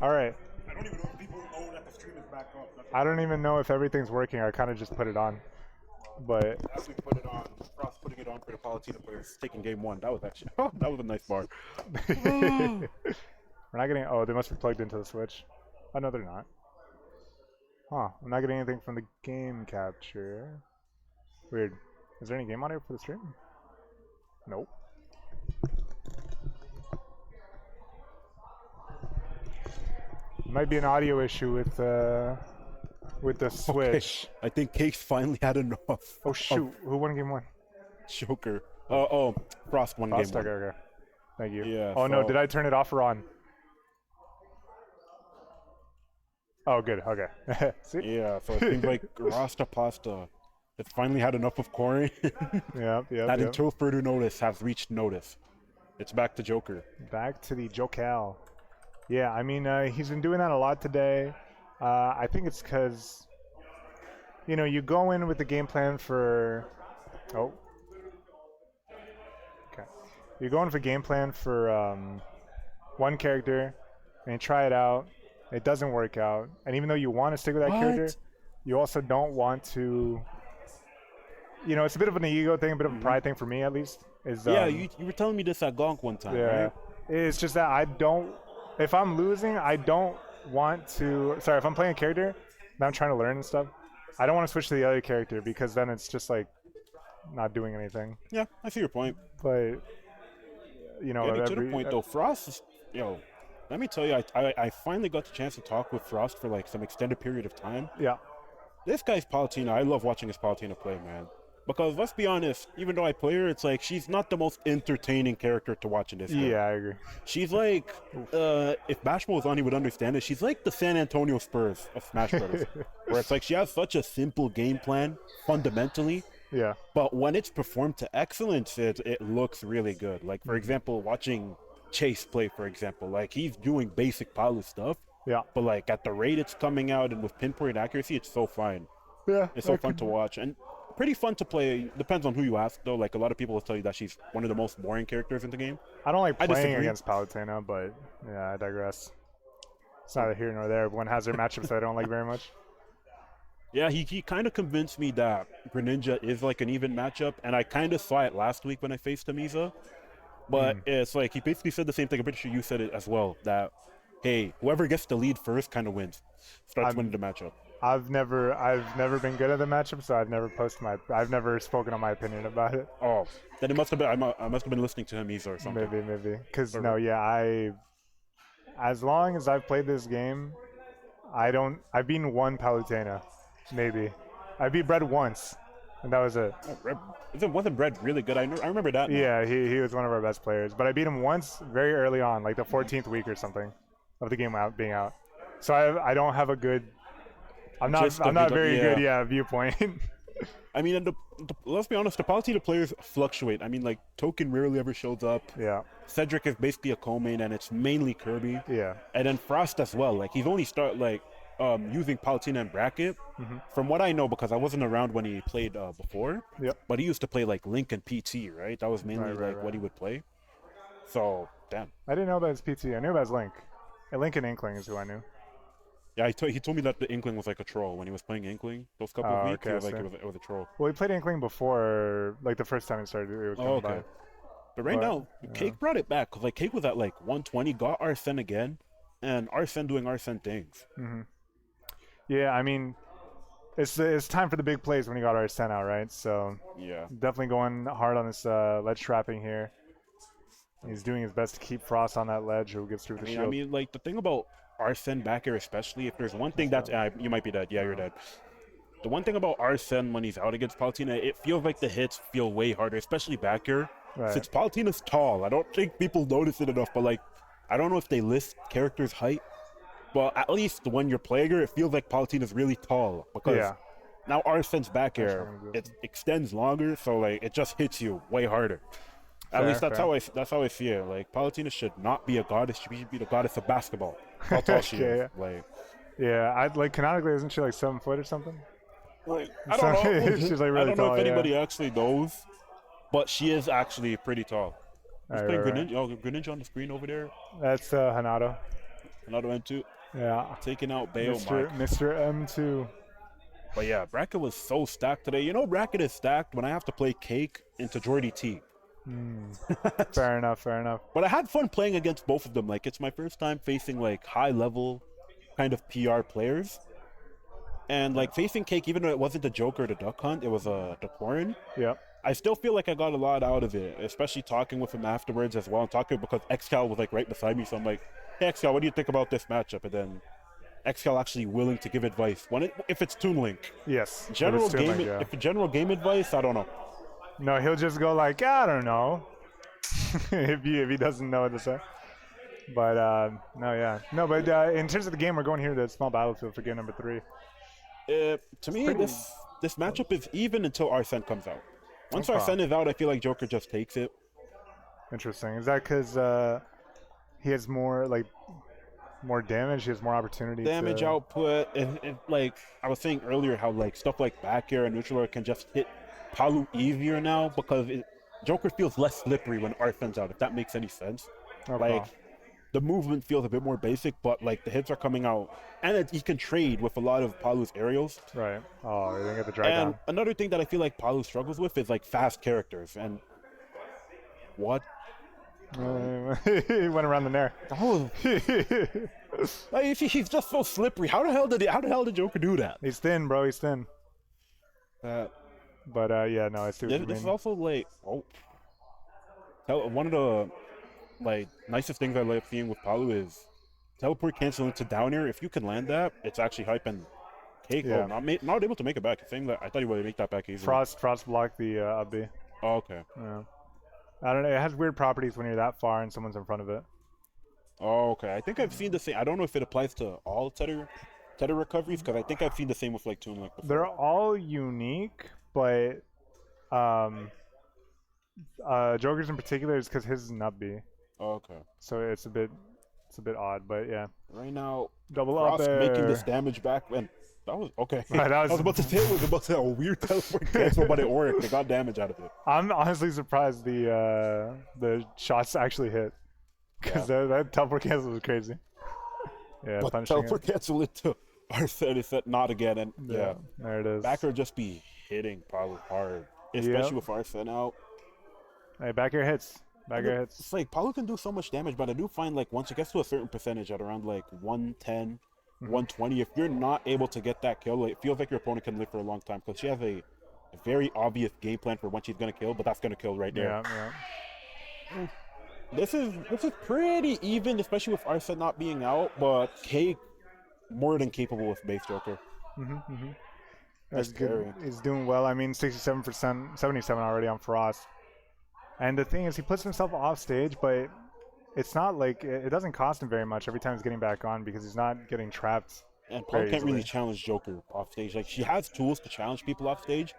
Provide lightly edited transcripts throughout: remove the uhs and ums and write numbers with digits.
All right. I don't even know if people know that the stream is back up. I don't even know if everything's working. I kind of just put it on. But As we put it on, Frøst putting it on for the Palutena players, taking game one. That was actually, oh, that was a nice bar. we're not getting. Oh, they must be plugged into the Switch. Oh no, they're not. Huh? I'm not getting anything from the game capture. Weird. Is there any game audio for the stream? Nope. Might be an audio issue with the Switch. Okay. I think Cake's finally had enough. Oh shoot! Who won game one? Joker. Frøst won game one. Okay. Thank you. Yeah. Oh no! Did I turn it off or on? Oh good. Okay. See? Yeah. So it seems like RastaPasta has finally had enough of Corrin. Yeah. That until further notice has reached notice. It's back to Joker. Back to the Joker. Yeah, I mean, he's been doing that a lot today. I think it's because, you go in with the game plan for... Oh. Okay. You go in with a game plan for one character, and you try it out. It doesn't work out. And even though you want to stick with that character, you also don't want to... it's a bit of an ego thing, a bit of a pride thing for me, at least. You were telling me this at Gonk one time, right? It's just that I don't... If I'm losing, I don't want to... Sorry, if I'm playing a character that I'm trying to learn and stuff, I don't want to switch to the other character because then it's just like not doing anything. Yeah, I see your point. But, to the point though, Frøst is, let me tell you, I finally got the chance to talk with Frøst for like some extended period of time. Yeah. This guy's Palutena, I love watching his Palutena play, man. Because let's be honest, even though I play her, it's like she's not the most entertaining character to watch in this game. Yeah, I agree. She's like, if Bashmo was on, he would understand it. She's like the San Antonio Spurs of Smash Brothers, where it's like she has such a simple game plan, fundamentally. Yeah. But when it's performed to excellence, it looks really good. Like, for example, watching Chase play, for example, like he's doing basic Palu stuff. Yeah. But like at the rate it's coming out and with pinpoint accuracy, it's so fine. Yeah. It's so fun to watch. And pretty fun to play. Depends on who you ask, though. Like, a lot of people will tell you that she's one of the most boring characters in the game. I don't like playing against Palutena, but yeah, I digress. It's neither here nor there. Everyone has their matchups that I don't like very much. Yeah, he kind of convinced me that Greninja is like an even matchup, and I kind of saw it last week when I faced Tamiza. But it's like, he basically said the same thing. I'm pretty sure you said it as well, that, hey, whoever gets the lead first kind of wins. Starts winning the matchup. I've never been good at the matchup, so I've never spoken on my opinion about it. Oh, then it must have been I must have been listening to Hamiza or something. Maybe. Because as long as I've played this game, I've beaten one Palutena, maybe. I beat Bread once, and that was it. Wasn't Bread really good? I remember that. Yeah, he was one of our best players, but I beat him once very early on, like the 14th week or something of the game being out. So I don't have a good. I'm not very good viewpoint. I mean, let's be honest, the Palutena players fluctuate. I mean, like, Token rarely ever shows up. Yeah. Cedric is basically a co-main, and it's mainly Kirby. Yeah. And then Frøst as well. Like, he's only using Palutena and Bracket. From what I know, because I wasn't around when he played before. Yep. But he used to play, like, Link and PT, right? That was mainly, what he would play. So, damn. I didn't know about his PT. I knew about his Link. And Link and Inkling is who I knew. Yeah, he told me that the Inkling was like a troll when he was playing Inkling. Those couple of weeks, he was like, it was a troll. Well, he played Inkling before, like the first time he started. It was coming by. But right now, Cake brought it back. Cause like Cake was at like 120, got Arsene again, and Arsene doing Arsene things. Yeah, I mean, it's time for the big plays when he got Arsene out, right? So yeah, definitely going hard on this ledge trapping here. He's doing his best to keep Frøst on that ledge, who gets through the shield. I mean, like the thing about Arsene back here, especially, if there's one thing that's you might be dead. Yeah, you're dead. The one thing about Arsene when he's out against Palutena, it feels like the hits feel way harder, especially back here. Right. Since Palutena's tall, I don't think people notice it enough. But like, I don't know if they list characters' height, but at least when you're playing her, it feels like Palutena's really tall because now Arsene's back here, it extends longer, so like it just hits you way harder. At least that's how I see it. Like, Palutena should not be a goddess; she should be the goddess of basketball. How tall she is. Like, yeah, like canonically, isn't she like 7 foot or something? Like, I don't know. She's like really I don't know tall, if anybody actually knows, but she is actually pretty tall. Let's play Greninja. Oh, Greninja on the screen over there. That's Hanato. Another M2. Yeah. Taking out Bayo Mr. M2. But yeah, bracket was so stacked today. You know, bracket is stacked when I have to play Cake into Jordy T. Fair enough, fair enough. But I had fun playing against both of them. Like, it's my first time facing like high level kind of PR players. And like facing Cake, even though it wasn't the Joker or the Duck Hunt, it was the Corrin. Yep. I still feel like I got a lot out of it, especially talking with him afterwards as well. And talking because XCal was like right beside me, so I'm like, "Hey XCal, what do you think about this matchup?" And then XCal actually willing to give advice if it's Toon Link. Yes. General game, if general game advice, I don't know. No, he'll just go like, I don't know, if he doesn't know what to say. But no, yeah, no. But in terms of the game, we're going here to the small battlefield for game number 3. To me, this matchup is even until Arsene comes out. Once Arsene is out, I feel like Joker just takes it. Interesting. Is that because he has more damage? He has more opportunity. Damage output. And like I was saying earlier, how like stuff like back air and neutral air can just hit Palu easier now because Joker feels less slippery when Arsene's out. If that makes any sense. Like the movement feels a bit more basic, but like the hits are coming out, and he can trade with a lot of Palu's aerials. Right. Oh, you didn't get the drag And down. another thing that I feel like Palu struggles with is like fast characters. And what? He went around the nair. Oh. Like, he's just so slippery. How the hell did Joker do that? He's thin, bro. He's thin. But yeah, no, I see what you mean. This is also like one of the like nicest things I like seeing with Palu is teleport cancel into down air. If you can land that, it's actually hype. And Cake not able to make it back. Saying that I thought he would make that back easily. Frost blocked the up B. Oh, okay. Yeah. I don't know. It has weird properties when you're that far and someone's in front of it. Oh, okay. I think I've seen the same. I don't know if it applies to all Tether recoveries, because I think I've seen the same with like Toon Link before. They're all unique, but Joker's in particular is because his is an up B. Oh, okay. So it's a bit odd, but yeah. Right now, double Frost up making this damage back, and that was okay. Right, I was about to say a weird teleport cancel, but it worked. They got damage out of it. I'm honestly surprised the shots actually hit, because that teleport cancel was crazy. Yeah, but teleport cancel into Arsene is set not again, and yeah, there it is. Backer just be hitting probably hard, especially with Arsene out. Hey, back air hits. Back air hits. It's like Palu can do so much damage, but I do find like once it gets to a certain percentage at around like 110, 120, if you're not able to get that kill, it feels like your opponent can live for a long time, because she has a very obvious game plan for when she's gonna kill, but that's gonna kill right there. Yeah. This is pretty even, especially with Arsene not being out, but Cake more than capable with base Joker. That's good. He's doing well. I mean, 67%, 77 already on Frost. And the thing is, he puts himself off stage, but it's not like it doesn't cost him very much every time he's getting back on, because he's not getting trapped. And Paul can't really challenge Joker off stage. Like, she has tools to challenge people off stage,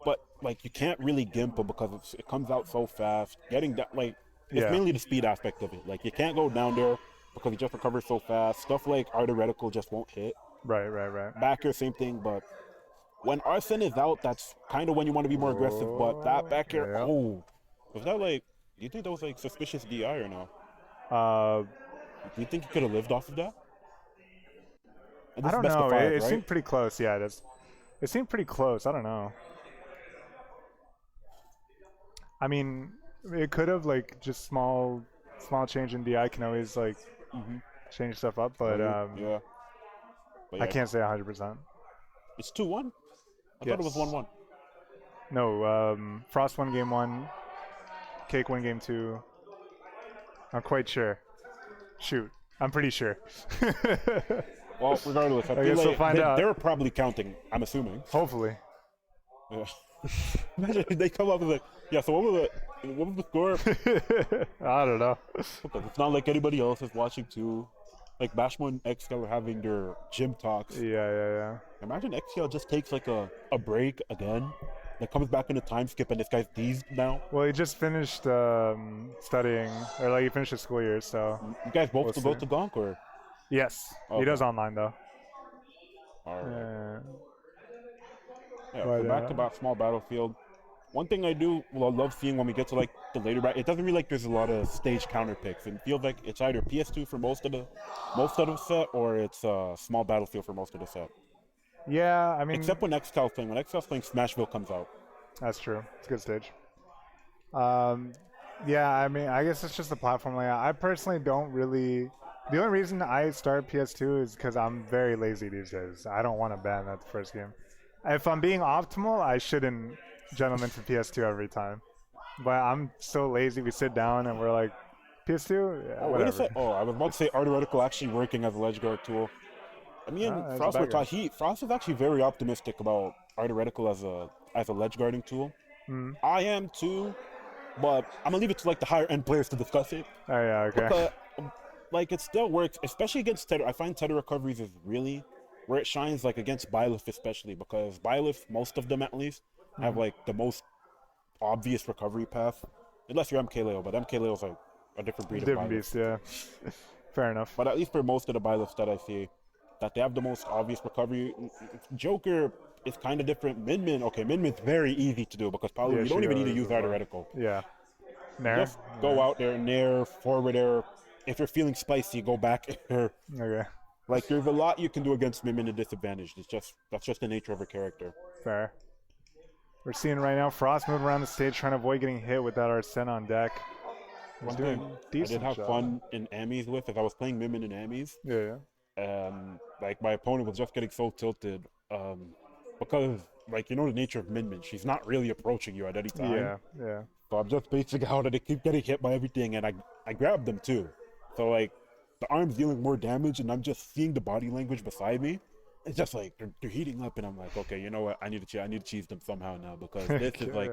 but like you can't really gimp him because it comes out so fast. Getting that, like, it's mainly the speed aspect of it. Like, you can't go down there because he just recovers so fast. Stuff like Art of Reticle just won't hit. Right. Backer, same thing, but when Arsene is out, that's kind of when you want to be more aggressive. But that backer, was that like? Do you think that was like suspicious DI or no? Do you think he could have lived off of that? I don't know. It seemed pretty close. Yeah, it is. It seemed pretty close. I don't know. I mean, it could have like just small change in DI can always like change stuff up, but yeah. I can't say 100%. It's 2-1. I thought it was 1-1. No, Frost won game 1. Cake won game 2. I'm quite sure. Shoot, I'm pretty sure. Well, regardless, I feel guess we'll find out. They're probably counting, I'm assuming. Hopefully. Yeah. Imagine if they come up and like, yeah, so what was the score? I don't know. It's not like anybody else is watching too. Like Bashmo and XL are having their gym talks. Yeah. Imagine XL just takes like a break again, then comes back in a time skip, and this guy's teased now. Well, he just finished studying, or like he finished his school year, so. You guys both go to Gonk, or? Yes, he does online though. All right. Yeah, back-to-back small battlefield. One thing I do love seeing when we get to like the later back, it doesn't really like there's a lot of stage counter picks. It feels like it's either PS2 for most of the set, or it's small battlefield for most of the set. Yeah, I mean, except when XCal's playing. When XCal's playing, Smashville comes out. That's true. It's a good stage. Yeah, I mean, I guess it's just the platform layout. I personally don't really. The only reason I start PS2 is because I'm very lazy these days. I don't want to ban that first game. If I'm being optimal, I shouldn't gentlemen for PS2 every time. But I'm so lazy. We sit down and we're like, PS2? Yeah, wait a sec. Oh, I was about to say Art Reticle actually working as a ledge guard tool. I mean, Frøst is actually very optimistic about Art Reticle as a ledge guarding tool. I am too, but I'm gonna leave it to like the higher end players to discuss it. Oh yeah, okay. Because, like it still works, especially against Tether. I find Tether recoveries is really where it shines, like against Byleth especially, because Byleth, most of them at least, have like the most obvious recovery path, unless you're MKLeo, but MKLeo's like a different breed of Byleth. Beast, yeah. Fair enough. But at least for most of the Byleths that I see, that they have the most obvious recovery. Joker is kind of different. Min-Min, okay, Min-Min's very easy to do because Palu, you don't even need to use Art Reticle. Yeah. Nair? Just go out there, Nair, forward air. If you're feeling spicy, go back air. Okay. Like, there's a lot you can do against Min-Min at disadvantage. That's just the nature of her character. Fair. We're seeing right now Frøst moving around the stage trying to avoid getting hit with that Arsene on deck. One thing I did have fun in Amis with, if I was playing Min-Min in Amis. Yeah. Like my opponent was just getting so tilted, because like you know the nature of Min-Min, she's not really approaching you at any time. Yeah. So I'm just basing out and they keep getting hit by everything, and I grabbed them too. So like the arm's dealing more damage, and I'm just seeing the body language beside me. It's just like they're heating up, and I'm like, okay, you know what? I need to cheese them somehow now because this is like.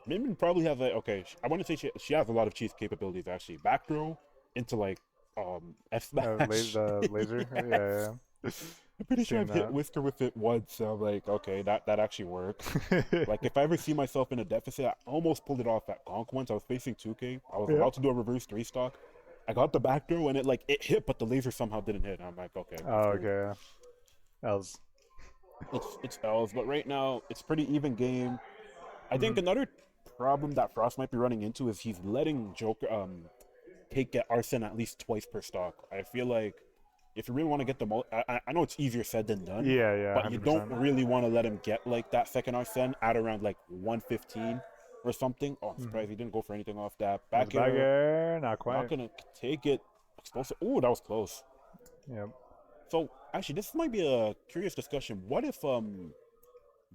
Min-Min probably has I want to say she has a lot of cheese capabilities actually. Back throw into like F smash. Laser. Yeah. I'm pretty sure I've hit Whisker with it once, so I'm like, okay, that actually works. Like if I ever see myself in a deficit, I almost pulled it off at Gonk once. I was facing 2K. I was about to do a reverse 3-stock. I got the back throw and it hit, but the laser somehow didn't hit. And I'm like, okay. Oh, okay. L's. It's L's, but right now it's pretty even game. I think another problem that Frøst might be running into is he's letting Joker Cake get Arsene at least twice per stock. I feel like if you really want to get the most, I know it's easier said than done. Yeah. But 100%. you don't really want to let him get like that second Arsene at around like 115 or something. Oh, I'm surprised he didn't go for anything off that. Back air, not quite. Not gonna take it. Explosive. Oh, that was close. Yep. So actually, this might be a curious discussion. What if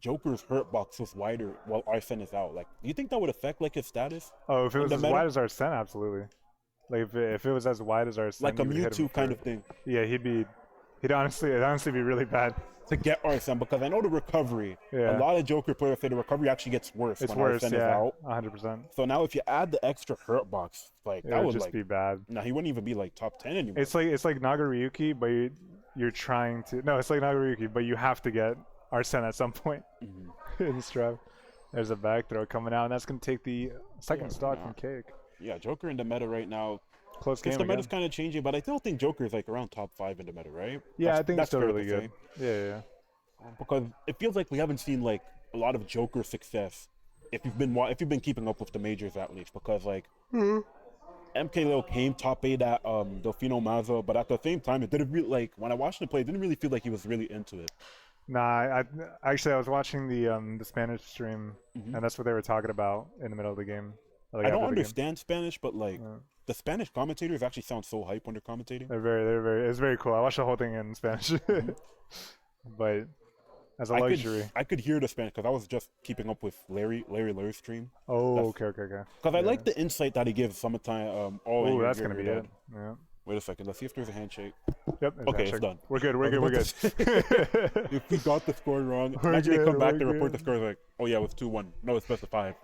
Joker's hurt box was wider while Arsene is out? Like, do you think that would affect like his status? Oh, if it was as wide as Arsene, absolutely. Like if it was as wide as Arsene, like a Mewtwo kind of thing. Yeah, it'd honestly be really bad to get Arsene, because I know the recovery. Yeah. A lot of Joker players say the recovery actually gets worse when Arsene is out. 100%. So now if you add the extra hurt box, like that would just like be bad. No, he wouldn't even be like top 10 anymore. It's like Nagaryuki, but you're trying to. No, it's like Nagaryuki, but you have to get Arsene at some point in Strav. There's a back throw coming out, and that's going to take the second stock from Cake. Yeah, Joker in the meta right now. Close game. The meta's kind of changing, but I still think Joker is like around top 5 in the meta, right? Yeah, I think that's still really good. Yeah. Because it feels like we haven't seen like a lot of Joker success if you've been keeping up with the majors at least. Because like MKLeo came top 8 at Delfino Mazzo, but at the same time, it didn't really like when I watched him play, it didn't really feel like he was really into it. Nah, I was watching the Spanish stream, and that's what they were talking about in the middle of the game. Like I don't understand Spanish, but like the Spanish commentators actually sound so hype when they're commentating. It's very cool. I watched the whole thing in Spanish, but as a luxury, I could hear the Spanish because I was just keeping up with Larry Lur's stream. Oh, okay. Because I like the insight that he gives summertime. Oh, that's gonna be it. Yeah. Wait a second. Let's see if there's a handshake. Yep. Okay, it's done. We're good. If we got the score wrong, imagine they come back, they report the score like, oh yeah, it was 2-1. No, it's best of 5.